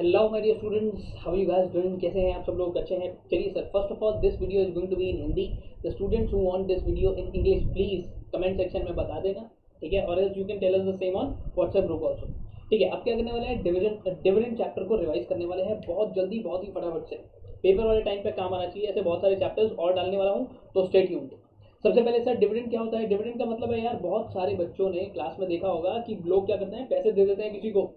Hello my dear students, how you guys doing? कैसे हैं आप सब लोग? अच्छे हैं? चलिए sir, first of all this video is going to be in Hindi. The students who want this video in English please comment section में बता देना, ठीक है? और else you can tell us the same on WhatsApp group also, ठीक है? अब क्या करने वाले हैं, डिविडेंड चैप्टर को रिवाइज करने वाले हैं बहुत जल्दी, बहुत ही फटाफट से। पेपर वाले टाइम पे काम आना चाहिए, ऐसे बहुत सारे चैप्टर्स और डालने वाला हूँ, तो स्टे ट्यून्ड। सबसे पहले सर, डिविडेंड क्या होता है? डिविडेंड का मतलब है यार, बहुत सारे बच्चों ने क्लास में देखा होगा कि लोग क्या करते हैं, पैसे दे देते हैं किसी को,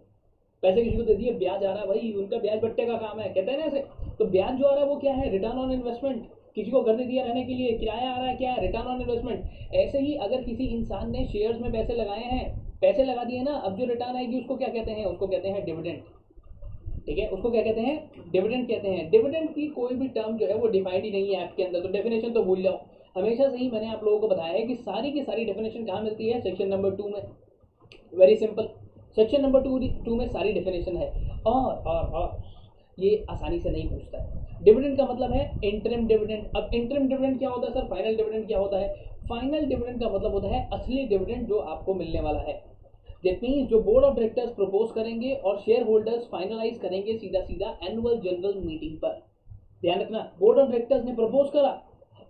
पैसे किसी को दे दिए, ब्याज आ रहा है भाई, उनका ब्याज बट्टे का काम है, कहते हैं ना ऐसे। तो ब्याज जो आ रहा है वो क्या है? Return on investment. किसी को घर दे दिया रहने के लिए, किराया आ रहा है, क्या है? Return on investment. ऐसे ही अगर किसी इंसान ने शेयर्स में पैसे लगाए हैं, पैसे लगा दिए ना, अब जो रिटर्न आएगी उसको क्या कहते हैं? उसको कहते हैं डिविडेंड, ठीक है? उसको क्या कहते हैं? डिविडेंड कहते हैं। डिविडेंड की कोई भी टर्म जो है वो डिफाइंड ही नहीं है ऐप के अंदर, तो डेफिनेशन तो भूल जाओ। हमेशा से ही मैंने आप लोगों को बताया है कि सारी की सारी डेफिनेशन कहाँ मिलती है? सेक्शन नंबर 2 में। Very simple, section number two में सारी डेफिनेशन है। और ये आसानी से नहीं पूछता है। डिविडेंड का मतलब है इंटरिम डिविडेंड। अब इंटरिम डिविडेंड क्या होता है सर? फाइनल डिविडेंड क्या होता है? फाइनल डिविडेंड का मतलब होता है असली डिविडेंड जो आपको मिलने वाला है। दैट मीन्स जो बोर्ड ऑफ डायरेक्टर्स प्रपोज करेंगे और शेयर होल्डर्स फाइनलाइज करेंगे सीधा सीधा एनुअल जनरल मीटिंग पर। ध्यान रखना, बोर्ड ऑफ डायरेक्टर्स ने प्रपोज करा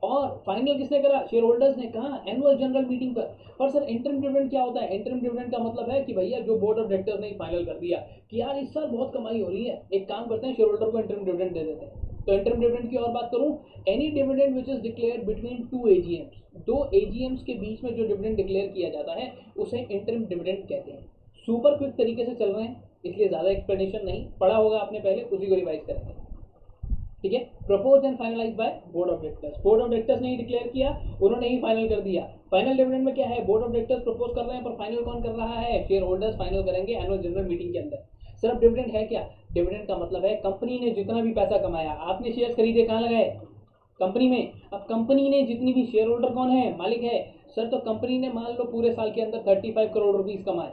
और फाइनल किसने करा? शेयर होल्डर्स ने। कहा? एनुअल जनरल मीटिंग पर। पर सर इंटरिम डिविडेंड क्या होता है? इंटरिम डिविडेंड का मतलब है कि भैया जो बोर्ड ऑफ डायरेक्टर्स ने फाइनल कर दिया कि यार इस साल बहुत कमाई हो रही है, एक काम करते हैं, शेयर होल्डर को इंटरिम डिविडेंड दे देते हैं। तो इंटरिम डिविडेंड की और बात करूं, any dividend which is declared between two AGMs, दो एजीएम्स के बीच में जो डिविडेंड डिक्लेयर किया जाता है उसे इंटरिम डिविडेंड कहते हैं। सुपर क्विक तरीके से चल रहे हैं, इसलिए ज्यादा एक्सप्लेनेशन नहीं, पढ़ा होगा आपने पहले, उसी को रिवाइज करेंगे, ठीक है? Propose and finalise by board of directors. Board of directors ने ही डिक्लेयर किया, उन्होंने ही फाइनल कर दिया। फाइनल डिविडेंड में क्या है? बोर्ड ऑफ डायरेक्टर्स प्रपोज कर रहे हैं, पर फाइनल कौन कर रहा है? शेयर होल्डर्स फाइनल करेंगे एनुअल जनरल मीटिंग के अंदर। सर अब डिविडेंड है क्या? डिविडेंड का मतलब है कंपनी ने जितना भी पैसा कमाया, आपने शेयर्स खरीदे, कहाँ लगाए? कंपनी में। अब कंपनी ने जितनी भी, शेयर होल्डर कौन है? मालिक है। सर तो कंपनी ने मान लो पूरे साल के अंदर 35 करोड़ रुपीज कमाए।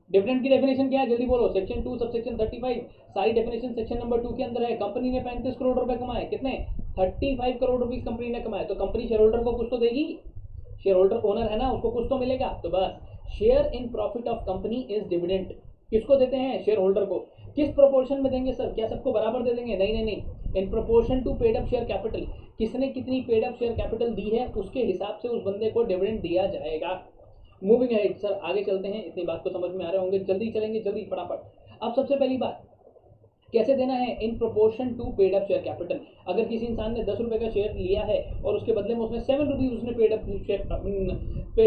डिविडेंड की डेफिनेशन क्या है? जल्दी बोलो। सेक्शन 2 सब सेक्शन 35, सारी डेफिनेशन सेक्शन नंबर 2 के अंदर है। कंपनी ने 35 करोड़ रुपए कमाए। कितने? 35 करोड़ रुपीज कंपनी ने कमाए। तो कंपनी शेयर होल्डर को कुछ तो देगी, शेयर होल्डर ओनर है ना, उसको कुछ तो मिलेगा। तो बस, share in profit of company is dividend. किसको देते हैं? शेयर होल्डर को। किस प्रोपोर्शन में देंगे सर? क्या सबको बराबर दे देंगे? नहीं नहीं नहीं, in proportion to paid up share capital. किसने कितनी पेड अप शेयर कैपिटल दी है उसके हिसाब से उस बंदे को डिविडेंड दिया जाएगा। मूविंग है सर, आगे चलते हैं, इतनी बात को समझ में आ रहे होंगे, जल्दी चलेंगे, जल्दी फटाफट। अब सबसे पहली बात, कैसे देना है? In proportion to paid up share capital. अगर किसी इंसान ने 10 रुपए का शेयर लिया है और उसके बदले में उसने 7 रुपीज उसने पेड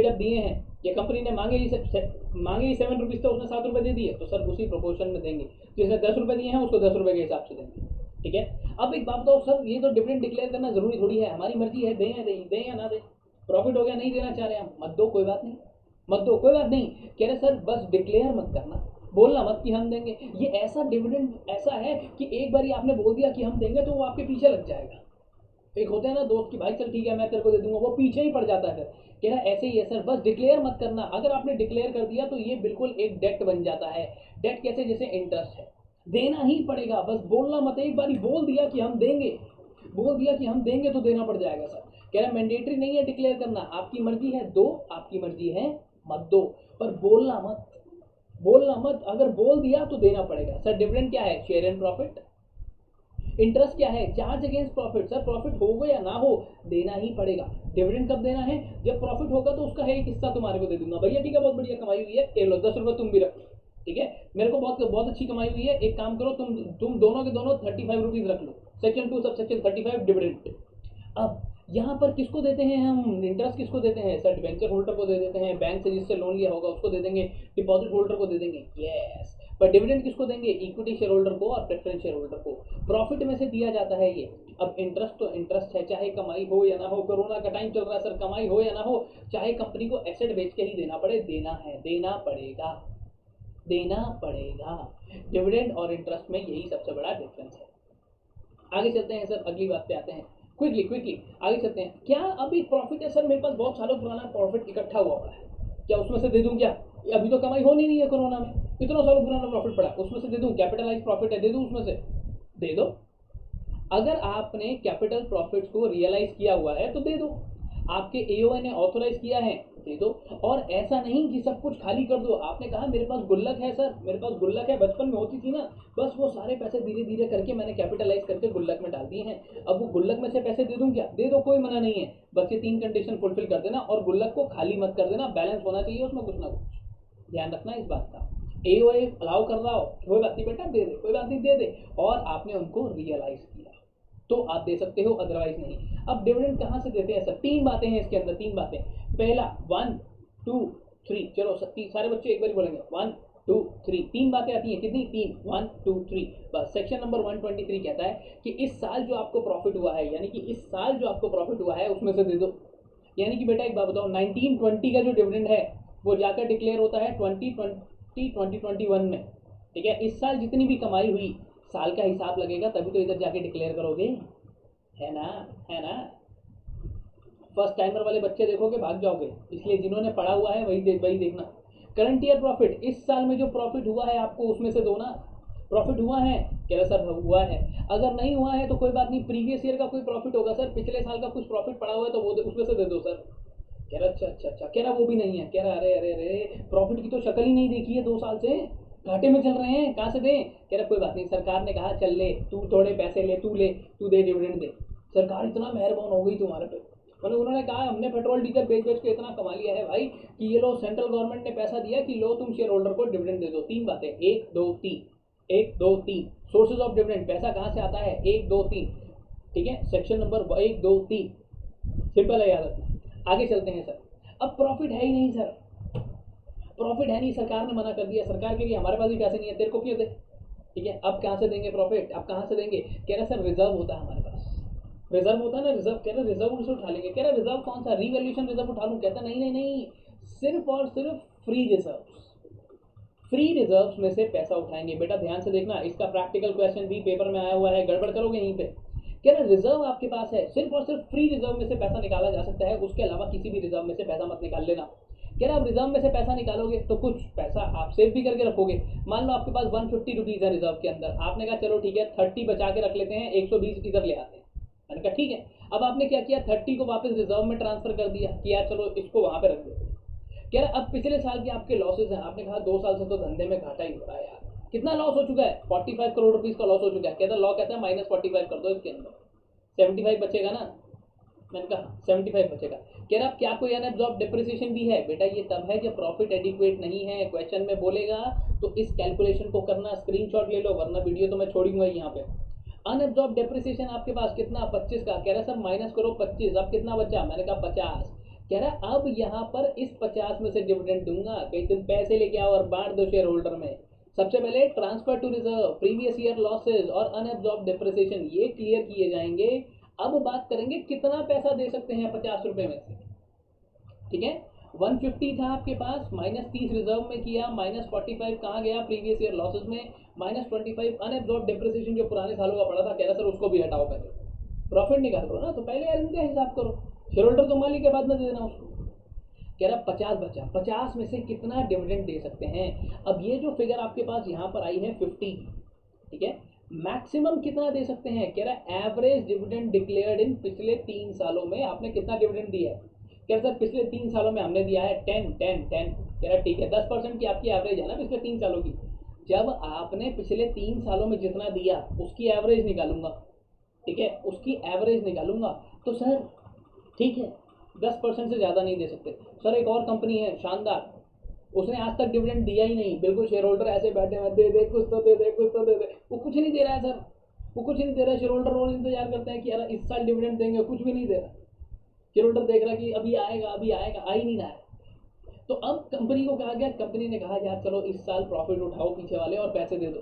अप दिए हैं, या कंपनी ने मांगे ही 7 रुपीज, तो उसने 7 रुपए दे दिए, तो सर उसी प्रोपोर्शन में देंगे। जिसने 10 रुपए दिए हैं उसको 10 रुपए के हिसाब से देंगे, ठीक है? अब एक बात बताओ सर, ये तो डिविडेंड डिक्लेयर करना जरूरी थोड़ी है, हमारी मर्जी है, दें या ना दें। प्रॉफिट हो गया, नहीं देना चाह रहे हम, मत दो, कोई बात नहीं, मत दो, कोई बात नहीं। कह रहे सर बस डिक्लेयर मत करना, बोलना मत कि हम देंगे। ये ऐसा डिविडेंड ऐसा है कि एक बार आपने बोल दिया कि हम देंगे तो वो आपके पीछे लग जाएगा। एक होता है ना दोस्त की, भाई चल ठीक है मैं तेरे को दे दूंगा, वो पीछे ही पड़ जाता है। फिर कह रहा ऐसे ही है सर, बस डिक्लेयर मत करना। अगर आपने डिक्लेयर कर दिया तो ये बिल्कुल एक डेट बन जाता है। डेट कैसे? जैसे इंटरेस्ट है, देना ही पड़ेगा, बस बोलना मत। एक बार बोल दिया कि हम देंगे, बोल दिया कि हम देंगे तो देना पड़ जाएगा सर। कह रहा मैंडेटरी नहीं है डिक्लेयर करना, आपकी मर्जी है दो, आपकी मर्जी है मत दो, पर बोलना मत, बोलना मत। अगर बोल दिया तो देना पड़ेगा। सर डिविडेंड क्या है? Share in profit. इंटरेस्ट क्या है? Charge against profit. Sir profit हो या ना हो, देना ही पड़ेगा। डिविडेंड कब देना है? जब प्रॉफिट होगा तो उसका है एक हिस्सा तुम्हारे को दे दूंगा, भैया ठीक है बहुत बढ़िया कमाई हुई है, ये लो 10 रुपए तुम भी रख लो, ठीक है? मेरे को बहुत बहुत अच्छी कमाई हुई है, एक काम करो, तुम दोनों के दोनों 35 रुपीज रख लो। Section 2 sub section 35 dividend. अब यहाँ पर किसको देते हैं हम? इंटरेस्ट किसको देते हैं सर? डिबेंचर होल्डर को दे देते हैं, बैंक से जिससे लोन लिया होगा उसको दे देंगे, डिपॉजिट होल्डर को दे देंगे, यस। पर डिविडेंड किसको देंगे? इक्विटी शेयर होल्डर को और प्रेफरेंस शेयर होल्डर को। प्रॉफिट में से दिया जाता है ये। अब इंटरेस्ट तो इंटरेस्ट है, चाहे कमाई हो या ना हो। कोरोना का टाइम चल रहा है सर, कमाई हो या ना हो, चाहे कंपनी को एसेट बेच के ही देना पड़े, देना है, देना पड़ेगा, देना पड़ेगा। डिविडेंड और इंटरेस्ट में यही सबसे बड़ा डिफरेंस है। आगे चलते हैं सर, अगली बात पे आते हैं, क्विकली क्विकली आगे चलते हैं। क्या अभी प्रॉफिट है सर? मेरे पास बहुत सालों पुराना प्रॉफिट इकट्ठा हुआ पड़ा है, क्या उसमें से दे दूं क्या? अभी तो कमाई हो नहीं रही है कोरोना में, इतना सालों पुराना प्रॉफिट पड़ा, उसमें से दे दूं? कैपिटलाइज प्रॉफिट है, दे दूं उसमें से? दे दो। अगर आपने कैपिटल प्रॉफिट्स को रियलाइज किया हुआ है तो दे दो। आपके एओए ने ऑथोराइज किया है दे दो। और ऐसा नहीं कि सब कुछ खाली कर दो। आपने कहा मेरे पास गुल्लक है सर, मेरे पास गुल्लक है, बचपन में होती थी ना, बस वो सारे पैसे धीरे धीरे करके मैंने कैपिटलाइज करके गुल्लक में डाल दिए हैं, अब वो गुल्लक में से पैसे दे दूं क्या? दे दो, कोई मना नहीं है, बस ये 3 कंडीशन फुलफिल कर देना और गुल्लक को खाली मत कर देना, बैलेंस होना चाहिए उसमें कुछ ना कुछ। ध्यान रखना इस बात का। एओए अलाउ कर रहा हो, कोई बात नहीं बेटा दे दे, कोई बात नहीं दे दे, और आपने उनको रियलाइज किया तो आप दे सकते हो, अदरवाइज नहीं। अब डिविडेंड कहाँ से देते हैं सर? 3 बातें हैं इसके अंदर, 3 बातें। पहला 1 2 3, चलो सारे बच्चे एक बार बोलेंगे 1 2 3, 3 बातें आती हैं, कितनी? 3, 1 2 3, बस। सेक्शन नंबर 123 कहता है कि इस साल जो आपको प्रॉफिट हुआ है, यानी कि इस साल जो आपको प्रॉफिट हुआ है उसमें से दे दो। यानी कि बेटा एक बात बताओ, 1920 का जो डिविडेंड है वो जाकर डिक्लेयर होता है 2021 में, ठीक है? इस साल जितनी भी कमाई हुई, साल का हिसाब लगेगा तभी तो इधर जाके डिक्लेयर करोगे, है ना? है ना? फर्स्ट टाइमर वाले बच्चे देखोगे भाग जाओगे, इसलिए जिन्होंने पढ़ा हुआ है वही देखना। करंट ईयर प्रॉफिट, इस साल में जो प्रॉफिट हुआ है आपको उसमें से दो ना। प्रॉफिट हुआ है? कह रहे सर हुआ है। अगर नहीं हुआ है तो कोई बात नहीं, प्रीवियस ईयर का कोई प्रॉफिट होगा सर, पिछले साल का कुछ प्रॉफिट पड़ा हुआ है तो वो उसमें से दे दो सर। कह रहा अच्छा अच्छा अच्छा, कह रहा वो भी नहीं है। कह रहा अरे अरे अरे, प्रॉफिट की तो शक्ल ही नहीं देखी है 2 साल से, घाटे में चल रहे हैं, कहाँ से दें? कह रहा कोई बात नहीं, सरकार ने कहा चल ले तू, थोड़े पैसे ले, तू ले, तू दे, डिविडेंड दे। सरकार इतना मेहरबान हो गई तुम्हारे पे, मतलब उन्होंने कहा हमने पेट्रोल डीजल बेच बेच के इतना कमा लिया है भाई कि ये लो, सेंट्रल गवर्नमेंट ने पैसा दिया कि लो तुम शेयर होल्डर को डिविडेंड दे दो। 3 बातें, 1 2 3, 1 2 3। सोर्सेज ऑफ डिविडेंड, पैसा कहाँ से आता है? 1 2 3, ठीक है? सेक्शन नंबर 1 2 3, सिंपल है, याद रखना। आगे चलते हैं सर। अब प्रॉफिट है ही नहीं सर, प्रॉफिट है नहीं, सरकार ने मना कर दिया, सरकार के लिए हमारे पास भी पैसे नहीं है, तेरे को क्यों दे? ठीक है, अब कहाँ से देंगे प्रॉफिट? अब कहाँ से देंगे? कह रहा सर रिजर्व होता है हमारे पास, रिजर्व होता है ना, रिजर्व। कह रहा रिजर्व उनसे उठा लेंगे। कह रहा रिजर्व कौन सा? रिवैल्यूएशन रिजर्व उठा लूँ? कहता नहीं नहीं नहीं, सिर्फ और सिर्फ फ्री रिजर्व, फ्री रिजर्व्स में से पैसा उठाएंगे। बेटा ध्यान से देखना, इसका प्रैक्टिकल क्वेश्चन भी पेपर में आया हुआ है, गड़बड़ करोगे यहीं पे। कह रहा रिजर्व आपके पास है, सिर्फ और सिर्फ फ्री रिजर्व में से पैसा निकाला जा सकता है, उसके अलावा किसी भी रिजर्व में से पैसा मत निकाल लेना। कह रहा आप रिजर्व में से पैसा निकालोगे तो कुछ पैसा आप सेव भी करके रखोगे। मान लो आपके पास 150 रुपीज है रिजर्व के अंदर, आपने कहा चलो ठीक है 30 बचा के रख लेते हैं, 120 इधर ले आते हैं। मैंने कहा ठीक है। अब आपने क्या किया, 30 को वापस रिजर्व में ट्रांसफर कर दिया कि यार चलो इसको वहां पे रख देते हैं। कह रहा अब पिछले साल के आपके लॉसेज हैं, आपने कहा 2 साल से तो धंधे में घाटा ही हो रहा है यार, कितना लॉस हो चुका है? 45 करोड़ रुपीज का लॉस हो चुका है। कहता लॉ कहता है -45 कर दो इसके अंदर, 75 बचेगा ना। मैंने कहा 75 बचेगा। कह रहा अब क्या कोई अनएब्जॉर्ब डिप्रिसिएशन भी है? बेटा ये तब है जब प्रॉफिट एडिक्वेट नहीं है, क्वेश्चन में बोलेगा तो इस कैलकुलेशन को करना, स्क्रीनशॉट ले लो वरना वीडियो तो मैं छोड़ूंगा यहाँ पे। अनएब्जॉर्ब डेप्रिसिएशन आपके पास कितना? 25 का। कह रहा सर माइनस करो 25, अब कितना बचा? मैंने कहा 50। कह रहा अब यहाँ पर इस 50 में से डिविडेंड दूंगा, कहीं तुम पैसे लेके आओ और बांट दो शेयर होल्डर में। सबसे पहले transfer to reserve, previous year losses और अनएब्जॉर्ब डेप्रिसिएशन ये क्लियर किए जाएंगे। अब बात करेंगे कितना पैसा दे सकते हैं 50 रुपए में से, ठीक है? 150 था आपके पास, -30 रिजर्व में किया, -45 कहाँ गया? प्रीवियस ईयर लॉसेज में, -25 अनएब्जॉर्ब डेप्रिसिएशन जो पुराने सालों का पड़ा था। कह रहा सर उसको भी हटाओ, पहले प्रॉफिट निकाल लो ना, तो पहले यार इनका हिसाब करो, शेयर होल्डर तो मालिक के बाद में दे देना उसको। कह रहा 50 बचा, 50 में से कितना डिविडेंड दे सकते हैं? अब ये जो फिगर आपके पास यहाँ पर आई है 50, ठीक है? मैक्सिमम कितना दे सकते हैं? कह रहा एवरेज डिविडेंड डिक्लेयर्ड इन पिछले 3 सालों में आपने कितना डिविडेंड दिया है? कह रहा सर पिछले 3 सालों में हमने दिया है 10 10 10। कह रहा ठीक है, 10% की आपकी एवरेज है ना पिछले 3 सालों की। जब आपने पिछले 3 सालों में जितना दिया उसकी एवरेज निकालूंगा, ठीक है? उसकी एवरेज निकालूंगा तो सर ठीक है 10% से ज़्यादा नहीं दे सकते। सर एक और कंपनी है शानदार, उसने आज तक डिविडेंड दिया ही नहीं, बिल्कुल शेयर होल्डर ऐसे बैठे हुए, दे दे कुछ तो दे दे, कुछ तो दे दे, वो कुछ नहीं दे रहा है सर, वो कुछ नहीं दे रहा है। शेयर होल्डर रोज इंतजार करते हैं कि यार इस साल डिविडेंड देंगे, कुछ भी नहीं दे रहा। शेयर होल्डर देख रहा है कि अभी आएगा अभी आएगा, आ ही नहीं रहा है। तो अब कंपनी को कहा गया, कंपनी ने कहा यार चलो इस साल प्रॉफिट उठाओ पीछे वाले और पैसे दे दो,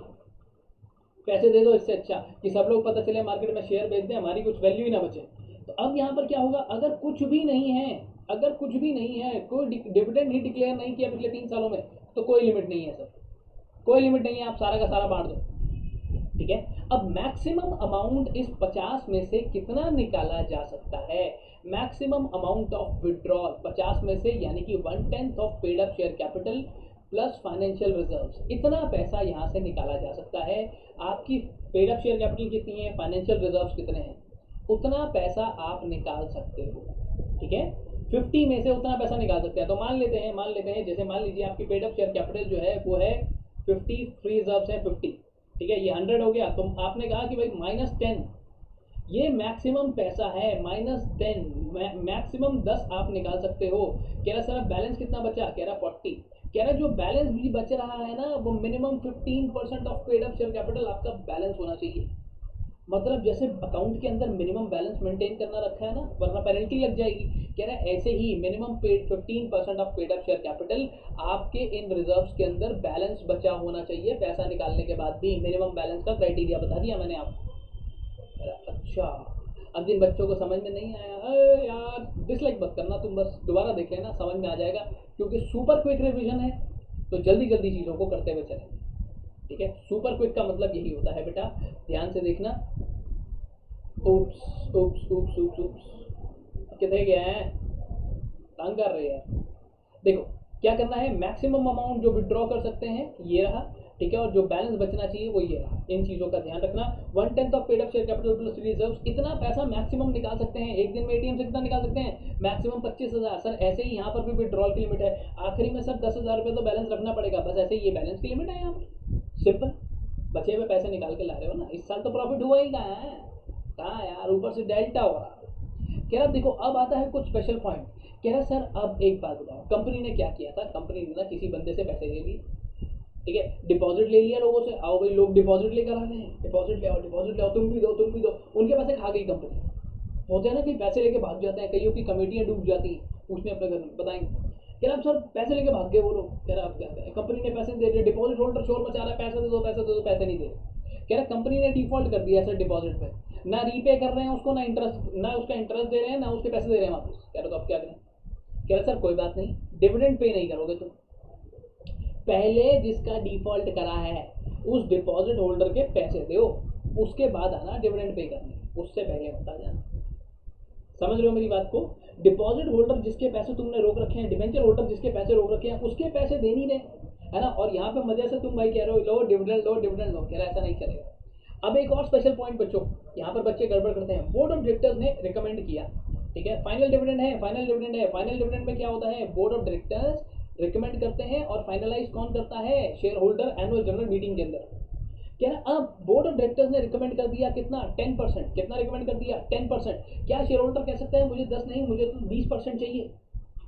पैसे दे दो, इससे अच्छा कि सब लोग पता चले मार्केट में शेयर बेच दें, हमारी कुछ वैल्यू ही ना बचे। तो अब यहाँ पर क्या होगा, अगर कुछ भी नहीं है, अगर कुछ भी नहीं है, कोई डिविडेंड ही डिक्लेयर नहीं किया पिछले 3 सालों में, तो कोई लिमिट नहीं है सर, कोई लिमिट नहीं है, आप सारा का सारा बांट दो, ठीक है? अब मैक्सिमम अमाउंट इस 50 में से कितना निकाला जा सकता है? मैक्सिमम अमाउंट ऑफ विड्रॉल 50 में से, यानी कि 1/10 of paid up share capital plus financial reserves, इतना पैसा यहाँ से निकाला जा सकता है। आपकी पेड अप शेयर कैपिटल कितनी है, फाइनेंशियल रिजर्व्स कितने हैं, उतना पैसा आप निकाल सकते हो, ठीक है? 50 में से उतना पैसा निकाल सकते हैं। तो मान लेते हैं जैसे मान लीजिए आपकी पेड अप शेयर कैपिटल जो है वो है 50, फ्री रिजर्व्स है 50, ठीक है, ये 100 हो गया। तो आपने कहा कि भाई -10 ये मैक्सिमम पैसा है, -10 मैक्सिमम 10 आप निकाल सकते हो। कह रहा सर अब बैलेंस कितना बचा, कह रहा 40। कह रहा जो बैलेंस भी बच रहा है ना वो minimum 15% of paid up share capital आपका बैलेंस होना चाहिए। मतलब जैसे अकाउंट के अंदर मिनिमम बैलेंस मेंटेन करना रखा है ना, वरना पेनल्टी लग जाएगी। कह रहा है ऐसे ही minimum paid 15% of paid up share capital आपके इन रिजर्व्स के अंदर बैलेंस बचा होना चाहिए पैसा निकालने के बाद भी। मिनिमम बैलेंस का क्राइटेरिया बता दिया मैंने आपको। अच्छा, अब जिन बच्चों को समझ में नहीं आया, अरे यार डिसलाइक मत करना, तुम बस दोबारा देख लेना, समझ में आ जाएगा। क्योंकि सुपर क्विक रिवीजन है तो जल्दी जल्दी चीज़ों को करते हुए चलेंगे, ठीक है। सुपर क्विक का मतलब यही होता है बेटा, ध्यान से देखना। उप्स उप्स उप्स उप्स उप्स, कितने गए हैं, तंग कर रहे हैं। देखो क्या करना है, मैक्सिमम अमाउंट जो विड्रॉ कर सकते हैं ये रहा, ठीक है, और जो बैलेंस बचना चाहिए वो ये रहा। इन चीज़ों का ध्यान रखना। 1/10 of paid up share capital plus reserves, इतना पैसा मैक्सिमम निकाल सकते हैं एक दिन में एटीएम से। कितना निकाल सकते हैं, मैक्सिमम 25,000। सर ऐसे ही यहाँ पर भी विड्रॉल की लिमिट है, आखिरी में सर 10,000 रुपये तो बैलेंस रखना पड़ेगा, बस ऐसे ही ये बैलेंस की लिमिट है यहाँ पर, सिंपल। बचे हुए पैसे निकाल के ला रहे हो ना, इस साल तो प्रॉफिट हुआ ही कहाँ है, कहाँ यार, ऊपर से डेल्टा हो रहा। कह रहा देखो अब आता है कुछ स्पेशल पॉइंट। कह रहा सर अब एक बात बताओ, कंपनी ने क्या किया था, कंपनी ने ना किसी बंदे से पैसे ले लिए, ठीक है, डिपॉजिट ले लिया लोगों से, आओ भाई लोग डिपॉजिट लेकर आ रहे हैं, डिपॉजिट ले आओ, डिपॉजिट ले आओ, तुम भी दो तुम भी दो, उनके पैसे खा गई कंपनी। होते हैं ना, कई पैसे लेके भाग जाते हैं, कईयों की कमेटियां डूब जाती हैं, पूछने अपने घर में बताएंगे। कह रहा अब सर पैसे लेके भाग गए वो लोग। कह रहा अब क्या करें, कंपनी ने पैसे दे दिए, डिपॉजिट होल्डर शोर मचा रहा है, पैसे दे दो पैसे दे दो, पैसे नहीं दे रहे। कह रहा कंपनी ने डिफॉल्ट कर दिया सर डिपॉजिट पे, ना रीपे कर रहे हैं उसको, ना इंटरेस्ट, ना उसका इंटरेस्ट दे रहे हैं, ना उसके पैसे दे रहे हैं वापस। कह रहा तो अब क्या करें। कह रहा सर कोई बात नहीं, डिविडेंड पे नहीं करोगे तुम, पहले जिसका डिफॉल्ट करा है उस डिपॉजिट होल्डर के पैसे दो, उसके बाद आना डिविडेंड पे करने, उससे पहले मत आ जाना। समझ रहे हो मेरी बात को। डिपॉजिट होल्डर जिसके पैसे तुमने रोक रखे हैं, डिवेंचर होल्डर जिसके पैसे रोक रखे हैं, उसके पैसे दे नहीं रहे, है ना, और यहाँ पे मजे से तुम भाई कह रहे हो लो डिविडेंड लो डिविडेंड लो। कह रहा ऐसा नहीं चलेगा। अब एक और स्पेशल पॉइंट बच्चों, यहाँ पर बच्चे गड़बड़ करते हैं। बोर्ड ऑफ डायरेक्टर्स ने रिकमेंड किया, ठीक है, फाइनल डिविडेंड है, फाइनल डिविडेंड है, फाइनल डिविडेंड में क्या होता है, बोर्ड ऑफ डायरेक्टर्स रिकमेंड करते हैं और फाइनलाइज कौन करता है, share holder annual general meeting के अंदर। क्या ना, अब बोर्ड ऑफ डायरेक्टर्स ने रिकमेंड कर दिया कितना, 10%। कितना रिकमेंड कर दिया, 10%। क्या शेयर होल्डर कह सकता है मुझे 10 नहीं, मुझे तो 20% चाहिए,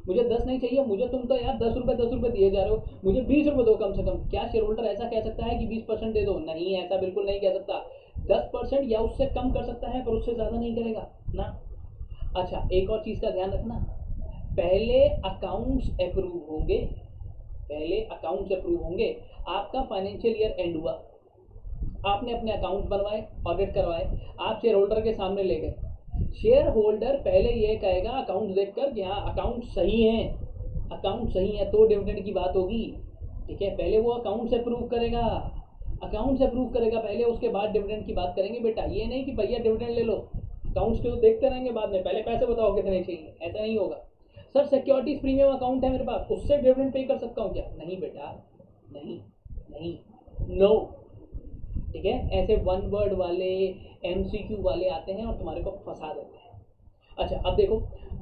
मुझे 10 नहीं चाहिए, मुझे तुम तो यार 10 रुपये दिए जा रहे हो, मुझे 20 रुपये दो कम से कम। क्या शेयर होल्डर ऐसा कह सकता है कि 20% दे दो, नहीं, ऐसा बिल्कुल नहीं कह सकता। 10% या उससे कम कर सकता है पर उससे ज़्यादा नहीं करेगा ना। अच्छा एक और चीज़ का ध्यान रखना, पहले अकाउंट्स अप्रूव होंगे, पहले अकाउंट्स अप्रूव होंगे। आपका फाइनेंशियल ईयर एंड हुआ, आपने अपने अकाउंट्स बनवाए, ऑडिट करवाए, आप शेयर होल्डर के सामने ले गए। शेयर होल्डर पहले ये कहेगा अकाउंट्स देखकर कि हाँ अकाउंट सही हैं, अकाउंट सही है तो डिविडेंड की बात होगी, ठीक है। पहले वो अकाउंट से अप्रूव करेगा, अकाउंट से अप्रूव करेगा पहले, उसके बाद डिविडेंड की बात करेंगे। बेटा ये नहीं कि भैया डिविडेंड ले लो, अकाउंट्स के तो देखते रहेंगे बाद में, पहले पैसे बताओ कितने चाहिए, ऐसा नहीं होगा। सर सिक्योरिटीज प्रीमियम अकाउंट है मेरे पास, उससे डिविडेंड पे कर सकता हूँ क्या, नहीं बेटा, नहीं, नहीं, नो, ठीक है। ऐसे वन वर्ड वाले एमसीक्यू वाले आते हैं और तुम्हारे को फंसा देते हैं। अच्छा अब देखो,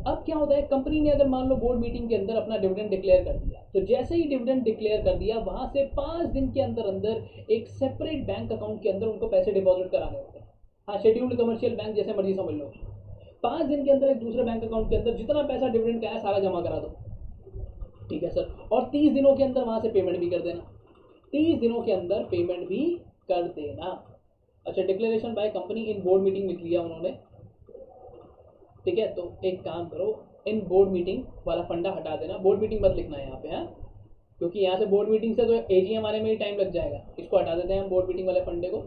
अब क्या होता है, कंपनी ने अगर मान लो बोर्ड मीटिंग के अंदर अपना डिविडेंड डिक्लेयर कर दिया, तो जैसे ही डिविडेंड डिक्लेयर कर दिया वहां से 5 दिन के अंदर अंदर एक सेपरेट बैंक अकाउंट के अंदर उनको पैसे डिपॉजिट कराने होते हैं। हाँ, शेड्यूल्ड कमर्शियल बैंक जैसे मर्जी समझ लो। 5 दिन के अंदर एक दूसरे बैंक अकाउंट के अंदर जितना पैसा डिविडेंड का है सारा जमा करा दो, ठीक है सर, और 30 दिनों के अंदर वहां से पेमेंट भी कर देना, 30 दिनों के अंदर पेमेंट भी कर देना। अच्छा declaration by company in board meeting लिख लिया उन्होंने, ठीक है। तो एक काम करो, इन बोर्ड मीटिंग वाला फंडा हटा देना, बोर्ड मीटिंग मत लिखना है यहाँ पे, हाँ, क्योंकि यहाँ से बोर्ड मीटिंग से तो एजीएम आने में ही टाइम लग जाएगा, इसको हटा देते हैं हम बोर्ड मीटिंग वाले फंडे को।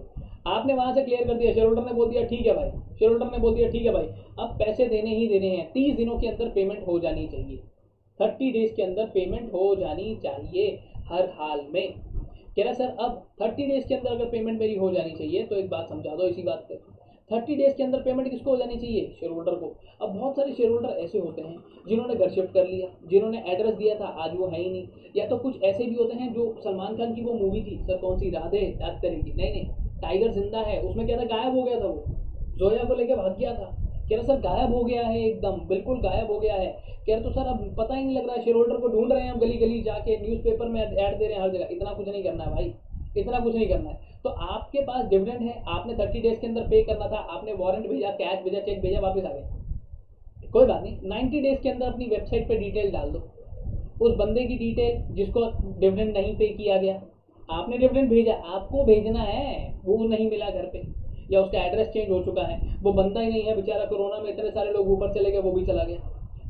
आपने वहां से क्लियर कर दिया, शेयर होल्डर ने बोल दिया ठीक है भाई, शेयर होल्डर ने बोल दिया ठीक है भाई, अब पैसे देने ही देने हैं, 30 दिनों के अंदर पेमेंट हो जानी चाहिए, 30 डेज के अंदर पेमेंट हो जानी चाहिए हर हाल में। कह रहा सर अब 30 डेज के अंदर अगर पेमेंट मेरी हो जानी चाहिए तो एक बात समझा दो इसी बात पे, 30 डेज के अंदर पेमेंट किसको हो जानी चाहिए, शेयर होल्डर को। अब बहुत सारे शेयर होल्डर ऐसे होते हैं जिन्होंने घर शिफ्ट कर लिया, जिन्होंने एड्रेस दिया था आज वो है ही नहीं, या तो कुछ ऐसे भी होते हैं जो सलमान खान की वो मूवी थी सर कौन सी, राधे रात करेगी, नहीं नहीं टाइगर जिंदा है, उसमें क्या था गायब हो गया था वो, जोया को लेके भाग गया था। कह रहा सर गायब हो गया है, एकदम बिल्कुल गायब हो गया है। कह रहे तो सर अब पता ही नहीं लग रहा है, शेयर होल्डर को ढूंढ रहे हैं हम गली गली जाके, न्यूज़पेपर में ऐड दे रहे हैं हर जगह। इतना कुछ नहीं करना है भाई, इतना कुछ नहीं करना है। तो आपके पास डिविडेंड है, आपने 30 डेज के अंदर पे करना था, आपने वारंट भेजा, कैश भेजा, चेक भेजा, वापस आ गया, कोई बात नहीं। 90 डेज के अंदर अपनी वेबसाइट पे डिटेल डाल दो, उस बंदे की डिटेल जिसको डिविडेंड नहीं पे किया गया। आपने डिविडेंड भेजा, आपको भेजना है, वो नहीं मिला घर पे, या उसका एड्रेस चेंज हो चुका है, वो बंदा ही नहीं है बेचारा, कोरोना में इतने सारे लोग ऊपर चले गए, वो भी चला गया,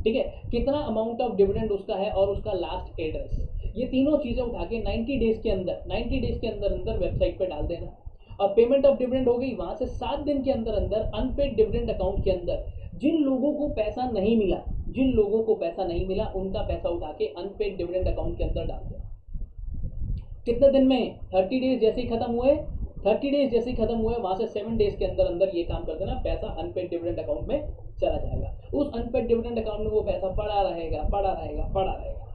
ठीक है। कितना अमाउंट ऑफ डिविडेंड उसका है और उसका लास्ट एड्रेस, ये तीनों चीज़ें उठा के 90 डेज के अंदर, 90 डेज के अंदर अंदर वेबसाइट पे डाल देना। और पेमेंट ऑफ डिविडेंड हो गई, वहां से 7 दिन के अंदर अंदर अनपेड डिविडेंड अकाउंट के अंदर जिन लोगों को पैसा नहीं मिला, जिन लोगों को पैसा नहीं मिला उनका पैसा उठा के अनपेड डिविडेंड अकाउंट के अंदर डाल देना। कितने दिन में? 30 डेज जैसे ही खत्म हुए, 30 डेज जैसे ही खत्म हुए वहां से 7 डेज के अंदर अंदर ये काम कर देना, पैसा अनपेड डिविडेंड अकाउंट में चला जाएगा। उस अनपेड डिविडेंड अकाउंट में वो पैसा पड़ा रहेगा, पड़ा रहेगा, पड़ा रहेगा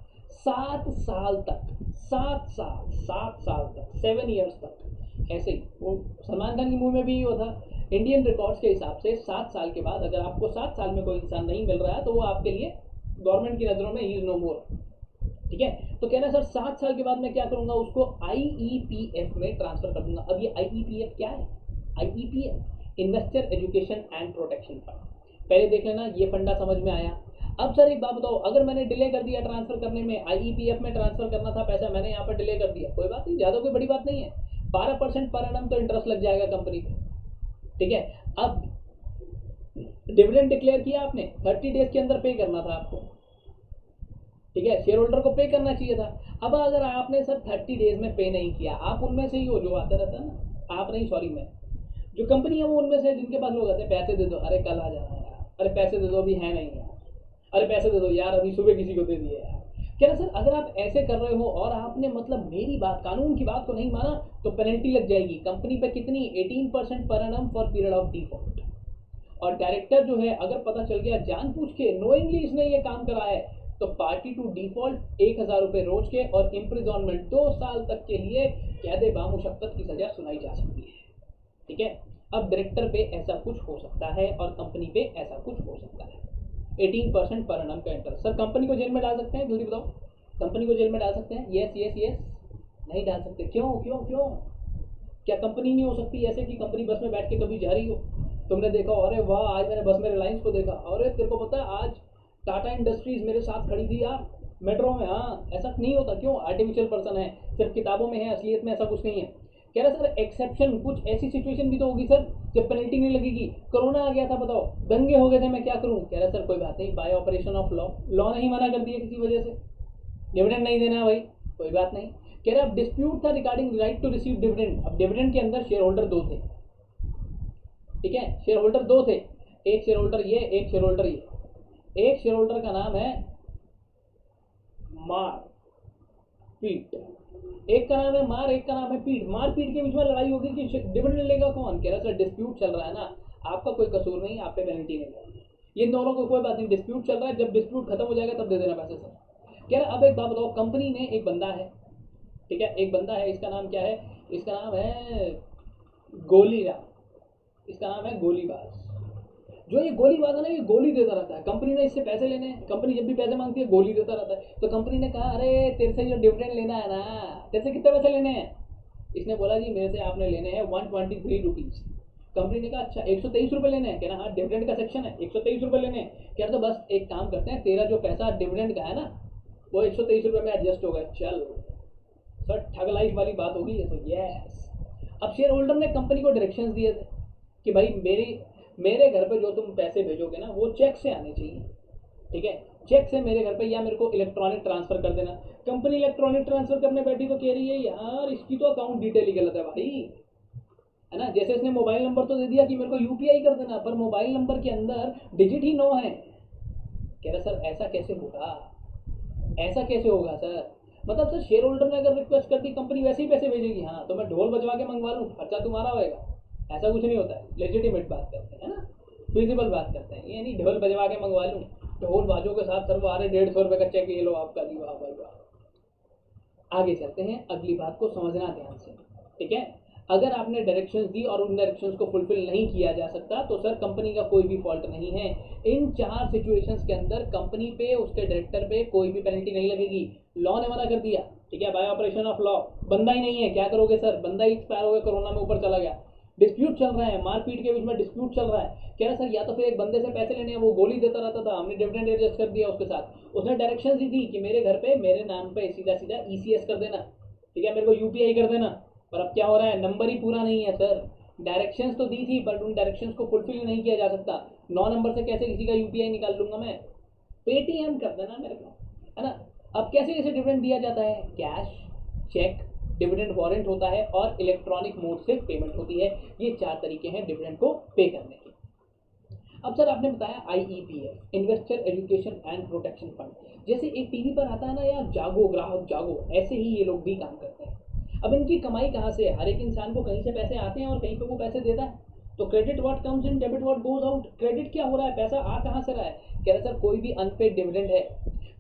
7 साल तक, 7 साल, 7 साल तक, 7 ईयर्स तक। ऐसे ही वो सलमान खान की मूवी में भी ये था। इंडियन रिकॉर्ड्स के हिसाब से 7 साल के बाद अगर आपको 7 साल में कोई इंसान नहीं मिल रहा है तो वो आपके लिए गवर्नमेंट की नज़रों में ही इज नो मोर, ठीक है। तो कह रहा है सर 7 साल के बाद मैं क्या करूंगा, उसको आईईपीएफ में ट्रांसफर कर दूंगा। अब ये आईईपीएफ क्या है? IEPF investor education and protection fund. पहले देख लेना, ये फंडा समझ में आया। अब सर एक बात बताओ, अगर मैंने डिले कर दिया ट्रांसफर करने में, आईईपीएफ में ट्रांसफर करना था पैसा, मैंने यहाँ पर डिले कर दिया, कोई बात नहीं, ज़्यादा कोई बड़ी बात नहीं है। 12% पर एनम तो इंटरेस्ट लग जाएगा कंपनी पे, ठीक है। अब डिविडेंड डिक्लेयर किया आपने, 30 डेज के अंदर पे करना था आपको, ठीक है, शेयर होल्डर को पे करना चाहिए था। अब अगर आपने सर 30 डेज में पे नहीं किया, आप उनमें से ही हो जो आता रहता है ना, आप नहीं, सॉरी मैं, जो कंपनी है वो उनमें से जिनके पास लोग आते हैं, पैसे दे दो, अरे कल आ जाना यार, अरे पैसे दे दो अभी है नहीं यार, अरे पैसे दे दो यार अभी सुबह किसी को दे दिए यार। कह रहा सर अगर आप ऐसे कर रहे हो और आपने मतलब मेरी बात, कानून की बात को नहीं माना तो पेनल्टी लग जाएगी कंपनी पे, कितनी? 18% per annum for period of default. और डायरेक्टर जो है अगर पता चल गया जानबूझ के नोइंगली इसने ये काम करा है, तो पार्टी टू डिफॉल्ट 1000 रुपये रोज के और इम्प्रिजॉनमेंट 2 साल तक के लिए कैद बामुशक्कत की सजा सुनाई जा सकती है, ठीक है। अब डायरेक्टर पे ऐसा कुछ हो सकता है और कंपनी पे ऐसा कुछ हो सकता है। 18% पर एनम का इंटरेस्ट। सर कंपनी को जेल में डाल सकते हैं? जल्दी बताओ, कंपनी को जेल में डाल सकते हैं? Yes yes yes. नहीं डाल सकते, क्यों क्यों क्यों? क्या कंपनी नहीं हो सकती ऐसे कि कंपनी बस में बैठ के कभी जा रही हो, तुमने देखा अरे वाह आज मैंने बस में रिलायंस को देखा, अरे तेरे को पता है आज टाटा इंडस्ट्रीज मेरे साथ खड़ी थी यार मेट्रो में, हाँ, ऐसा नहीं होता, क्यों? आर्टिफिशियल पर्सन है, सिर्फ किताबों में है, असलियत में ऐसा कुछ नहीं है। कह रहा सर एक्सेप्शन, कुछ ऐसी सिचुएशन भी तो होगी सर जब पेनल्टी नहीं लगेगी। कोरोना आ गया था बताओ, दंगे हो गए थे, मैं क्या करूं? कह रहा सर कोई बात नहीं, bye operation of law, law नहीं मना कर दिया किसी वजह से, डिविडेंड नहीं देना है भाई, कोई बात नहीं। कह रहा अब डिस्प्यूट था regarding right to receive dividend. अब डिविडेंड के अंदर शेयर होल्डर 2 थे, ठीक है, शेयर होल्डर 2 थे, एक शेयर होल्डर ये, एक शेयर होल्डर ये। एक शेयर होल्डर का नाम है मार पीट, एक का नाम है मार, एक का नाम है पीट। मार पीट के बीच में लड़ाई होगी कि डिविडेंड लेगा कौन। कह रहा सर डिस्प्यूट चल रहा है ना, आपका कोई कसूर नहीं, आप पे पेनल्टी नहीं है, ये दोनों को कोई बात नहीं, डिस्प्यूट चल रहा है, जब डिस्प्यूट खत्म हो जाएगा तब दे देना पैसे सर। कह रहा अब एक बात बताओ, कंपनी ने एक बंदा है, ठीक है, एक बंदा है, इसका नाम क्या है? इसका नाम है गोलीराम, इसका नाम है गोलीबाज। जो ये गोलीबाज है ना, ये गोली देता रहता है, कंपनी ने इससे पैसे लेने हैं, कंपनी जब भी पैसे मांगती है गोली देता रहता है। तो कंपनी ने कहा अरे तेरे से जो डिविडेंड लेना है ना, तेरे से कितने पैसे लेने हैं? इसने बोला जी मेरे से आपने लेने हैं 123 रुपीज़। कंपनी ने कहा अच्छा 123 रुपये लेने हैं? कह रहा हाँ डिविडेंड का सेक्शन है, 123 रुपये लेने हैं। कह रहा तो बस एक काम करते हैं, तेरा जो पैसा डिविडेंड का है ना वो 123 रुपये में एडजस्ट होगा। चल सर ठग लाइफ वाली बात होगी ये तो, यस। अब शेयर होल्डर ने कंपनी को डायरेक्शंस दिए थे कि भाई मेरे घर पे जो तुम पैसे भेजोगे ना वो चेक से आने चाहिए, ठीक है, चेक से मेरे घर पे, या मेरे को इलेक्ट्रॉनिक ट्रांसफर कर देना। कंपनी इलेक्ट्रॉनिक ट्रांसफर करने बैठी तो कह रही है यार इसकी तो अकाउंट डिटेल ही गलत है भाई, है ना। जैसे इसने मोबाइल नंबर तो दे दिया कि मेरे को यूपीआई कर देना, पर मोबाइल नंबर के अंदर डिजिट ही 9 है। कह रहा सर ऐसा कैसे होगा, ऐसा कैसे होगा सर? मतलब सर शेयर होल्डर ने अगर रिक्वेस्ट कर दी कंपनी वैसे ही पैसे भेजेगी? हाँ तो मैं ढोल बजवा के मंगवा लूँ, खर्चा तुम्हारा होएगा? ऐसा कुछ नहीं होता है, लेजिटिमेट बात करते हैं ना, फिजिबल बात करते हैं, ये नहीं ढोल बजवा के मंगवा लूँ, ढोल बाजों के साथ सर वो आ रहे 150 रुपये का चेक, ये लो आपका जी, वाह भाई वाह। आगे चलते हैं, अगली बात को समझना ध्यान से, ठीक है। अगर आपने डायरेक्शंस दी और उन डायरेक्शंस को फुलफिल नहीं किया जा सकता तो सर कंपनी का कोई भी फॉल्ट नहीं है। इन 4 सिचुएशंस के अंदर कंपनी पे, उसके डायरेक्टर पे कोई भी पेनल्टी नहीं लगेगी। लॉ ने मना कर दिया, ठीक है, बाय ऑपरेशन ऑफ लॉ। बंदा ही नहीं है, क्या करोगे सर? बंदा ही एक्सपायर हो गया, कोरोना में ऊपर चला गया। डिस्प्यूट चल रहा है, मारपीट के बीच में डिस्प्यूट चल रहा है। कह रहा सर या तो फिर एक बंदे से पैसे लेने हैं, वो गोली देता रहता था, हमने डिविडेंड एडजस्ट कर दिया उसके साथ। उसने डायरेक्शन ही दी कि मेरे घर पे मेरे नाम पे सीधा सीधा ईसीएस कर देना, ठीक है, मेरे को यूपीआई कर देना। पर अब क्या हो रहा है, नंबर ही पूरा नहीं है सर। डायरेक्शंस तो दी थी बट उन डायरेक्शंस को फुलफिल नहीं किया जा सकता। 9 नंबर से कैसे किसी का यूपीआई निकाल लूंगा मैं? पेटीएम कर देना मेरे को, है ना। अब कैसे कैसे डिविडेंड दिया जाता है? कैश, चेक, डिविडेंड वारंट होता है और इलेक्ट्रॉनिक मोड से पेमेंट होती है। ये 4 तरीके हैं डिविडेंड को पे करने के। अब सर आपने बताया IEPF, investor education and protection fund. जैसे एक टीवी पर आता है ना यार, जागो ग्राहक जागो, ऐसे ही ये लोग भी काम करते हैं। अब इनकी कमाई कहाँ से है? हर एक इंसान को कहीं से पैसे आते हैं और कहीं पे वो पैसे देता है। तो credit what comes in, debit what goes out. Credit क्या हो रहा है, पैसा आ कहाँ से रहा है? कह रहे सर कोई भी अनपेड डिविडेंड है,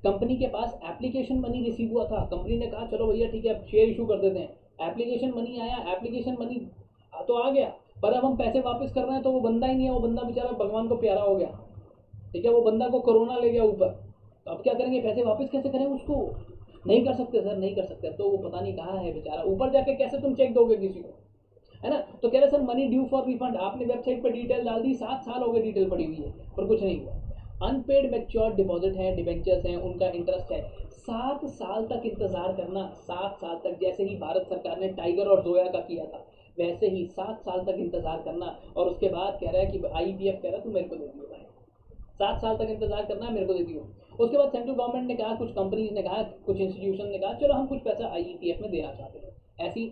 कंपनी के पास एप्लीकेशन मनी रिसीव हुआ था, कंपनी ने कहा चलो भैया ठीक है अब शेयर इशू कर देते हैं। एप्लीकेशन मनी आया, एप्लीकेशन मनी तो आ गया, पर अब हम पैसे वापस कर रहे हैं तो वो बंदा ही नहीं है, वो बंदा बेचारा भगवान को प्यारा हो गया, ठीक है, वो बंदा को कोरोना ले गया ऊपर। तो अब क्या करेंगे, पैसे वापस कैसे करें उसको? नहीं कर सकते सर, नहीं कर सकते। तो वो पता नहीं कहाँ है बेचारा, ऊपर जाके कैसे तुम चेक दोगे किसी को, है ना। तो कह रहे sir money due for refund, आपने वेबसाइट पर डिटेल डाल दी, 7 साल हो गए डिटेल पड़ी हुई है पर कुछ नहीं हुआ। अनपेड मैच्योर डिपॉजिट है, डिबेंचर्स हैं, उनका इंटरेस्ट है। 7 साल तक इंतजार करना, 7 साल तक, जैसे ही भारत सरकार ने टाइगर और जोया का किया था वैसे ही 7 साल तक इंतजार करना। और उसके बाद कह रहा है कि आईपीएफ कह रहा है तू मेरे को दे दियो भाई, 7 साल तक इंतजार करना है, मेरे को दे दियो। उसके बाद सेंट्रल गवर्नमेंट ने कहा, कुछ कंपनीज ने कहा, कुछ इंस्टीट्यूशन ने कहा चलो हम कुछ पैसा आईईपीएफ में देना चाहते हैं। ऐसी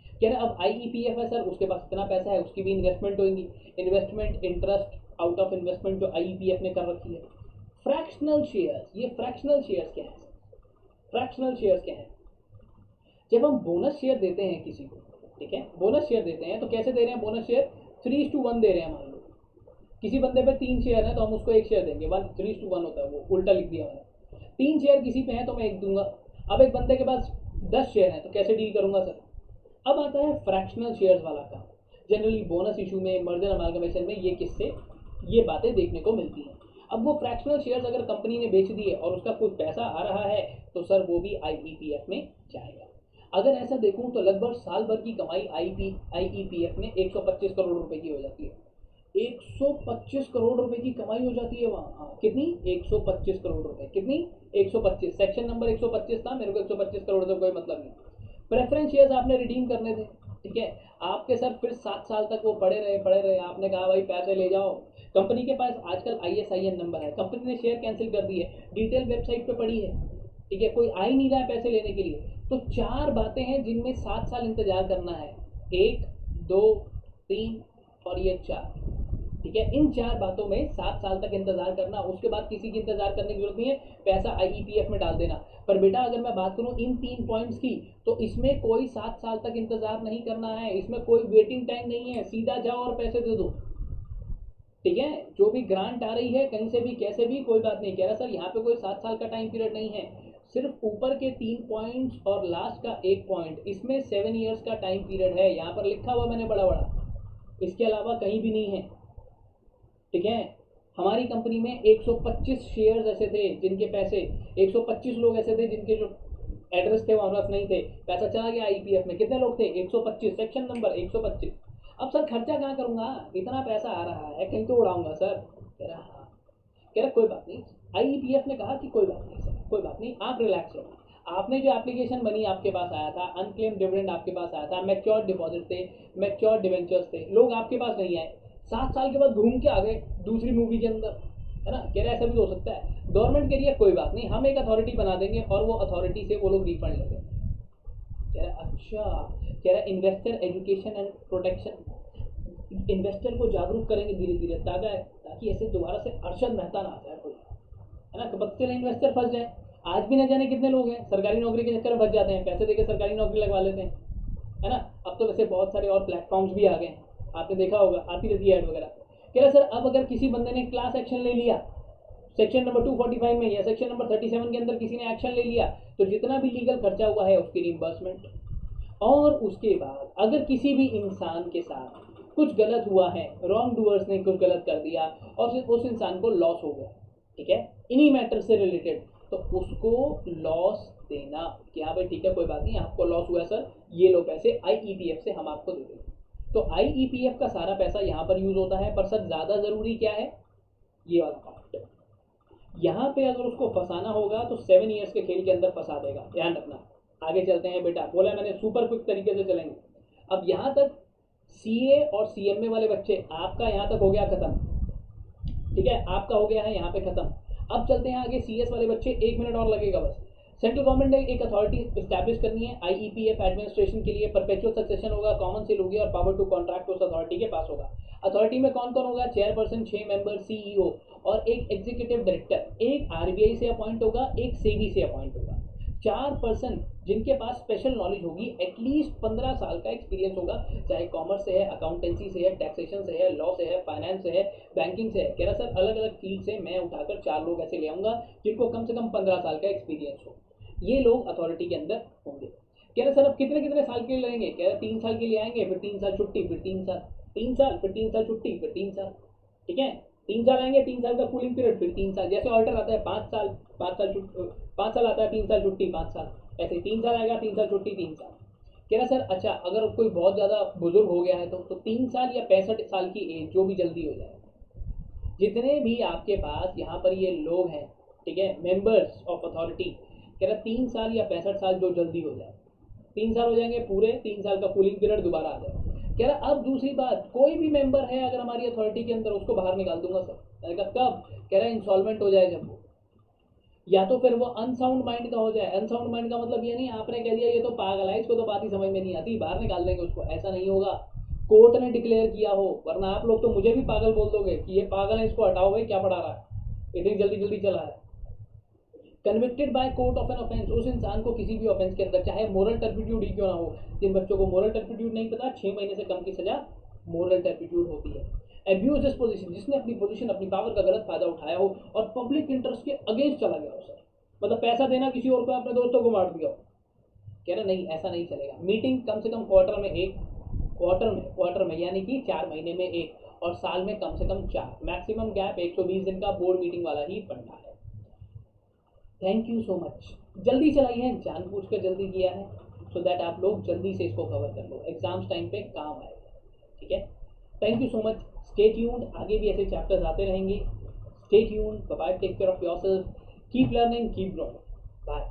कह रहे अब आईईपीएफ है सर, उसके पास इतना पैसा है, उसकी भी इन्वेस्टमेंट होगी, investment interest out of investment जो आईईपीएफ ने कर रखी है। फ्रैक्शनल शेयर्स, ये फ्रैक्शनल शेयर्स क्या है? फ्रैक्शनल शेयर्स क्या है? जब हम बोनस शेयर देते हैं किसी को, ठीक है, बोनस शेयर देते हैं तो कैसे दे रहे हैं बोनस शेयर? 3:1 दे रहे हैं। मान लो किसी बंदे पे 3 शेयर है तो हम उसको 1 शेयर देंगे, 1:3 होता है, वो उल्टा लिख दिया मैंने। 3 शेयर किसी पे है तो मैं 1 दूंगा। अब एक बंदे के पास 10 शेयर है तो कैसे डील करूंगा सर? अब आता है फ्रैक्शनल शेयर्स वाला काम। जनरली बोनस इशू में, मर्जर अमालगमेशन में ये किस्से, ये बातें देखने को मिलती हैं। अब वो फ्रैक्शनल शेयर्स अगर कंपनी ने बेच दिए और उसका कुछ पैसा आ रहा है तो सर वो भी आईईपीएफ में जाएगा। अगर ऐसा देखूं तो लगभग साल भर की कमाई आईईपीएफ में 125 करोड़ रुपए की हो जाती है। 125 करोड़ रुपए की कमाई हो जाती है वहाँ। हाँ, कितनी? 125 करोड़ रुपए। कितनी? 125। सेक्शन नंबर 125 था, मेरे को 125 करोड़ से कोई मतलब नहीं। प्रेफरेंस शेयर्स आपने रिडीम करने थे, ठीक है, आपके सर फिर 7 साल तक वो पड़े रहे, आपने कहा भाई पैसे ले जाओ। कंपनी के पास आजकल आईएसआईएन नंबर है, कंपनी ने शेयर कैंसिल कर दी है, डिटेल वेबसाइट पे पड़ी है, ठीक है, कोई आ ही नहीं रहा है पैसे लेने के लिए। तो 4 बातें हैं जिनमें 7 साल इंतजार करना है, 1, 2, 3 और ये 4, ठीक है। इन 4 बातों में 7 साल तक इंतजार करना, उसके बाद किसी की इंतजार करने की जरूरत नहीं है, पैसा आईईपीएफ में डाल देना। पर बेटा अगर मैं बात करूं इन 3 पॉइंट्स की, तो इसमें कोई 7 साल तक इंतजार नहीं करना है, इसमें कोई वेटिंग टाइम नहीं है, सीधा जाओ और पैसे दे दो, ठीक है। जो भी ग्रांट आ रही है कहीं से भी कैसे भी कोई बात नहीं। कह रहा सर यहाँ पे कोई 7 साल का टाइम पीरियड नहीं है, सिर्फ ऊपर के 3 पॉइंट्स और लास्ट का 1 पॉइंट, इसमें 7 ईयर्स का टाइम पीरियड है, यहाँ पर लिखा हुआ मैंने बड़ा बड़ा, इसके अलावा कहीं भी नहीं है, ठीक है। हमारी कंपनी में 125 शेयर्स ऐसे थे जिनके पैसे, 125 लोग ऐसे थे जिनके जो एड्रेस थे वहां पास नहीं थे, पैसा चला गया आईपीएफ में। कितने लोग थे? 125, सेक्शन नंबर 125। अब सर खर्चा कहाँ करूंगा, इतना पैसा आ रहा है कहीं तो उड़ाऊंगा सर। कह रहा हाँ, कह रहा कोई बात नहीं। आईईपीएफ ने कहा कि कोई बात नहीं सर, कोई बात नहीं, आप रिलैक्स रहो। आपने जो एप्लीकेशन मनी आपके पास आया था, अनक्लेम डिविडेंड आपके पास आया था, मैच्योर डिपॉजिट थे, मैच्योर डिवेंचर्स थे, लोग आपके पास नहीं आए, 7 साल के बाद घूम के आ गए दूसरी मूवी के अंदर, है ना। कह रहा ऐसा भी हो सकता है। गवर्नमेंट कह रही है कोई बात नहीं, हम एक अथॉरिटी बना देंगे और वो अथॉरिटी से वो लोग रिफंड लेंगे। कह रहा अच्छा, कह रहा investor education and protection, investor को जागरूक करेंगे धीरे धीरे, ताकि ऐसे दोबारा से अरशद मेहता ना आ जाए कोई, है ना, कपत्ते इन्वेस्टर फंस जाए। आज भी न जाने कितने लोग हैं सरकारी नौकरी के चक्कर में फंस जाते हैं, पैसे देके सरकारी नौकरी लगवा लेते हैं, है ना। अब तो वैसे बहुत सारे और प्लेटफॉर्म्स भी आ गए हैं, आपने देखा होगा, आती रहती है ऐड वगैरह। कह रहा सर अब अगर किसी बंदे ने क्लास एक्शन ले लिया सेक्शन नंबर 245 में या सेक्शन नंबर 37 के अंदर किसी ने एक्शन ले लिया, तो जितना भी लीगल खर्चा हुआ है उसकी रिम्बर्समेंट। और उसके बाद अगर किसी भी इंसान के साथ कुछ गलत हुआ है, रॉन्ग डूअर्स ने कुछ गलत कर दिया और सिर्फ उस इंसान को लॉस हो गया, ठीक है, इन्हीं मैटर से रिलेटेड, तो उसको लॉस देना कि हाँ भाई ठीक है कोई बात नहीं, आपको लॉस हुआ सर, ये लो पैसे आईईपीएफ से हम आपको दे देंगे। तो आईईपीएफ का सारा पैसा यहाँ पर यूज होता है। पर सर ज़्यादा ज़रूरी क्या है, ये वाला पार्ट, यहाँ पे अगर उसको फंसाना होगा तो 7 ईयर्स के खेल के अंदर फंसा देगा, ध्यान रखना। आगे चलते हैं बेटा, बोला मैंने सुपर क्विक तरीके से चलेंगे। अब यहाँ तक सीए और सीएमए वाले बच्चे, आपका यहाँ तक हो गया खत्म, ठीक है, आपका हो गया है यहाँ पे खत्म। अब चलते हैं आगे सीएस वाले बच्चे, 1 मिनट और लगेगा बस। सेंट्रल गवर्नमेंट ने एक अथॉरिटी स्टैब्लिश करनी है आईईपीएफ एडमिनिस्ट्रेशन के लिए, परपेचुअल सक्सेशन होगा, कॉमन सील होगी और पावर टू कॉन्ट्रैक्ट उस अथॉरिटी के पास होगा। अथॉरिटी में कौन कौन होगा, चेयरपर्सन, 6 मेंबर, सीईओ और एक एग्जीक्यूटिव डायरेक्टर, एक आरबीआई से अपॉइंट होगा, एक सेबी से अपॉइंट होगा। 4 पर्सन जिनके पास स्पेशल नॉलेज होगी, एटलीस्ट 15 साल का एक्सपीरियंस होगा, चाहे कॉमर्स से है, अकाउंटेंसी से है, टैक्सेशन से है, लॉ से है, फाइनेंस से है, बैंकिंग से है। कह रहा सर अलग अलग फील्ड से मैं उठाकर 4 लोग ऐसे ले आऊंगा जिनको कम से कम 15 साल का एक्सपीरियंस हो, ये लोग अथॉरिटी के अंदर होंगे। कह रहे सर अब कितने कितने साल के लिए लगेंगे, कह रहे 3 साल के लिए आएंगे, फिर 3 साल छुट्टी, फिर 3 साल, 3 साल, फिर 3 साल छुट्टी, फिर 3 साल, ठीक है, 3 साल आएंगे, 3 साल का कूलिंग पीरियड, फिर 3 साल, जैसे ऑल्टर आता है 5 साल, 5 साल 5 साल आता है, 3 साल छुट्टी, 5 साल, ऐसे 3 साल आएगा, 3 साल छुट्टी, 3 साल। कह रहा सर अच्छा अगर कोई बहुत ज़्यादा बुजुर्ग हो गया है तो 3 साल या 65 साल की एज, जो भी जल्दी हो जाए। जितने भी आपके पास यहाँ पर ये लोग हैं, ठीक है, मेंबर्स ऑफ अथॉरिटी, कह रहा 3 साल या 65 साल जो जल्दी हो जाए, 3 साल हो जाएंगे पूरे, 3 साल का कूलिंग पीरियड दोबारा आ जाए। कह रहा अब दूसरी बात, कोई भी मेंबर है अगर हमारी अथॉरिटी के अंदर, उसको बाहर निकाल दूंगा सर। मैंने कहा कब, कह रहा है इंसॉल्वेंट हो जाए जब वो, या तो फिर वो अनसाउंड माइंड का हो जाए। अनसाउंड माइंड का मतलब ये नहीं आपने कह दिया ये तो पागल है, इसको तो बात ही समझ में नहीं आती, बाहर निकाल देंगे उसको, ऐसा नहीं होगा। कोर्ट ने डिक्लेयर किया हो, वरना आप लोग तो मुझे भी पागल बोल दोगे कि ये पागल है, इसको हटाओ भाई, क्या पढ़ा रहा है, इतनी जल्दी जल्दी चला है। Convicted by court of an offence, उस इंसान को किसी भी ऑफेंस के अंदर, चाहे मोरल टर्पिट्यूड ही क्यों ना हो, जिन बच्चों को मोरल टर्पिट्यूड नहीं पता, 6 महीने से कम की सजा मोरल टर्पिट्यूड होती है। एब्यूज दिस पोजीशन, जिसने अपनी पोजीशन, अपनी पावर का गलत फायदा उठाया हो और पब्लिक इंटरेस्ट के अगेंस्ट चला गया हो सर, मतलब पैसा देना किसी और को, अपने दोस्तों को मार दिया हो। कह रहे नहीं ऐसा नहीं चलेगा, मीटिंग कम से कम क्वार्टर में एक, क्वार्टर में यानी कि 4 महीने में एक, और साल में कम से कम 4, मैक्सिमम गैप 120 दिन का बोर्ड मीटिंग वाला ही बनना है। Thank you so much. जल्दी चलाई है, जानबूझ कर जल्दी किया है, सो दैट आप लोग जल्दी से इसको कवर कर लो, एग्जाम्स टाइम पे काम आएगा, ठीक है। Thank you so much, stay tuned, आगे भी ऐसे चैप्टर्स आते रहेंगे। Stay tuned, bye bye, take care of yourself, keep learning, keep growing, bye.